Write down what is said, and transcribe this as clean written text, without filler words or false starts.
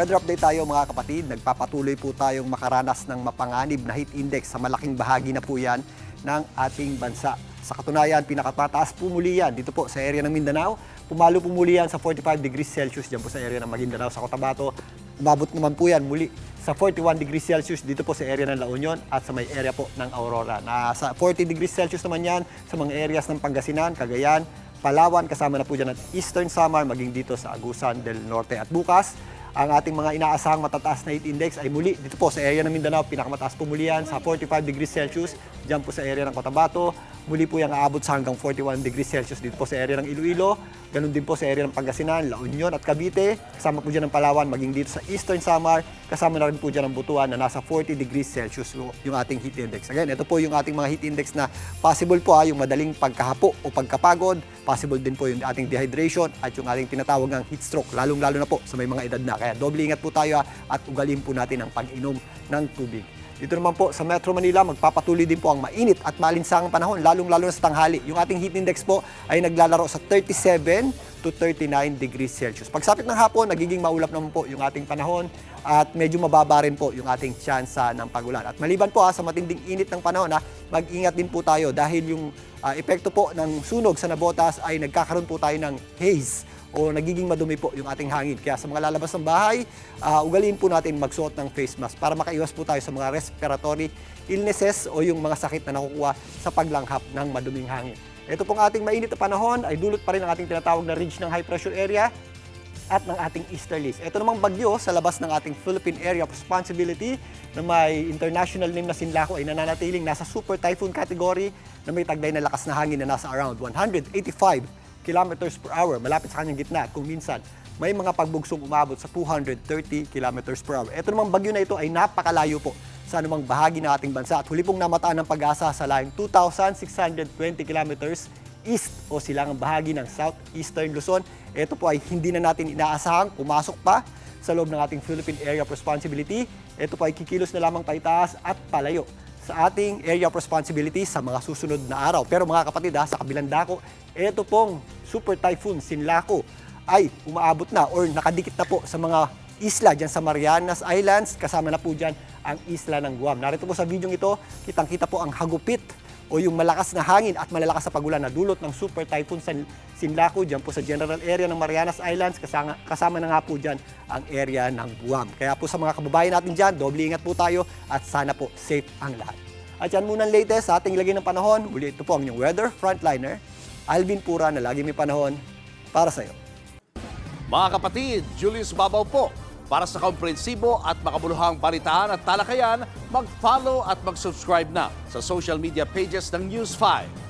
Weather update tayo mga kapatid. Nagpapatuloy po tayong makaranas ng mapanganib na heat index sa malaking bahagi na po yan ng ating bansa. Sa katunayan, pinakapataas po muli yan dito po sa area ng Mindanao. Pumalo po muli yan sa 45 degrees Celsius dyan po sa area ng Maguindanao. Sa Cotabato, umabot naman po yan muli sa 41 degrees Celsius dito po sa area ng La Union at sa may area po ng Aurora. Nasa 40 degrees Celsius naman yan sa mga areas ng Pangasinan, Cagayan, Palawan, kasama na po dyan ang Eastern Samar, maging dito sa Agusan del Norte. At bukas, ang ating mga inaasahang matataas na heat index ay muli dito po sa area ng Mindanao. Pinakamataas po muli yan sa 45 degrees Celsius dyan po sa area ng Cotabato. Muli po yung aabot sa hanggang 41 degrees Celsius dito po sa area ng Iloilo. Ganun din po sa area ng Pangasinan, La Union at Cavite. Kasama po dyan ng Palawan, maging dito sa Eastern Samar. Kasama na rin po dyan ng Butuan na nasa 40 degrees Celsius yung ating heat index. Again, ito po yung ating mga heat index na possible po yung madaling pagkahapo o pagkapagod. Possible din po yung ating dehydration at yung ating tinatawag ng heat stroke. Lalong-lalo na po sa may mga edad na. Kaya doble ingat po tayo at ugalin po natin ang pag-inom ng tubig. Dito naman po sa Metro Manila, magpapatuloy din po ang mainit at malinsangang panahon, lalong-lalo na sa tanghali. Yung ating heat index po ay naglalaro sa 37 to 39 degrees Celsius. Pagsapit ng hapon, nagiging maulap naman po yung ating panahon at medyo mababa rin po yung ating tsansa ng pagulan. At maliban po sa matinding init ng panahon, mag-ingat din po tayo dahil yung epekto po ng sunog sa nabotas ay nagkakaroon po tayo ng haze o nagiging madumi po yung ating hangin. Kaya sa mga lalabas ng bahay, ugaliin po natin magsuot ng face mask para makaiwas po tayo sa mga respiratory illnesses o yung mga sakit na nakukuha sa paglanghap ng maduming hangin. Ito pong ating mainit na panahon ay dulot pa rin ang ating tinatawag na ridge ng high pressure area at ng ating easterlies. Ito namang bagyo sa labas ng ating Philippine Area of Responsibility na may international name na Sinlaco ay nananatiling nasa super typhoon category na may taglay na lakas na hangin na nasa around 185 kilometers per hour, malapit sa kanyang gitna at kung minsan may mga pagbugsong umabot sa 230 kilometers per hour. Ito namang bagyo na ito ay napakalayo po sa anumang bahagi ng ating bansa at huli pong namataan ng pag-asa sa layong 2,620 kilometers east o silangang bahagi ng southeastern Luzon. Ito po ay hindi na natin inaasahang pumasok pa sa loob ng ating Philippine Area of Responsibility. Ito po ay kikilos na lamang paitaas at palayo sa ating area of responsibility sa mga susunod na araw. Pero mga kapatid, sa kabilang dako, ito pong super typhoon Sinlaco ay umaabot na or nakadikit na po sa mga isla dyan sa Marianas Islands. Kasama na po dyan ang isla ng Guam. Narito po sa video ito, kitang-kita po ang hagupit o yung malakas na hangin at malalakas na pagulan na dulot ng super typhoon Sinlaco dyan po sa general area ng Marianas Islands. Kasama na nga po dyan ang area ng Guam. Kaya po sa mga kababayan natin dyan, doble ingat po tayo at sana po safe ang lahat. At yan muna ang latest sa ating lagay ng panahon. Muli ito po ang inyong weather frontliner, Alvin Pura, na lagi may panahon para sa iyo. Mga kapatid, Julius Babaw po. Para sa komprehensibo at makabuluhang balitaan at talakayan, mag-follow at mag-subscribe na sa social media pages ng News 5.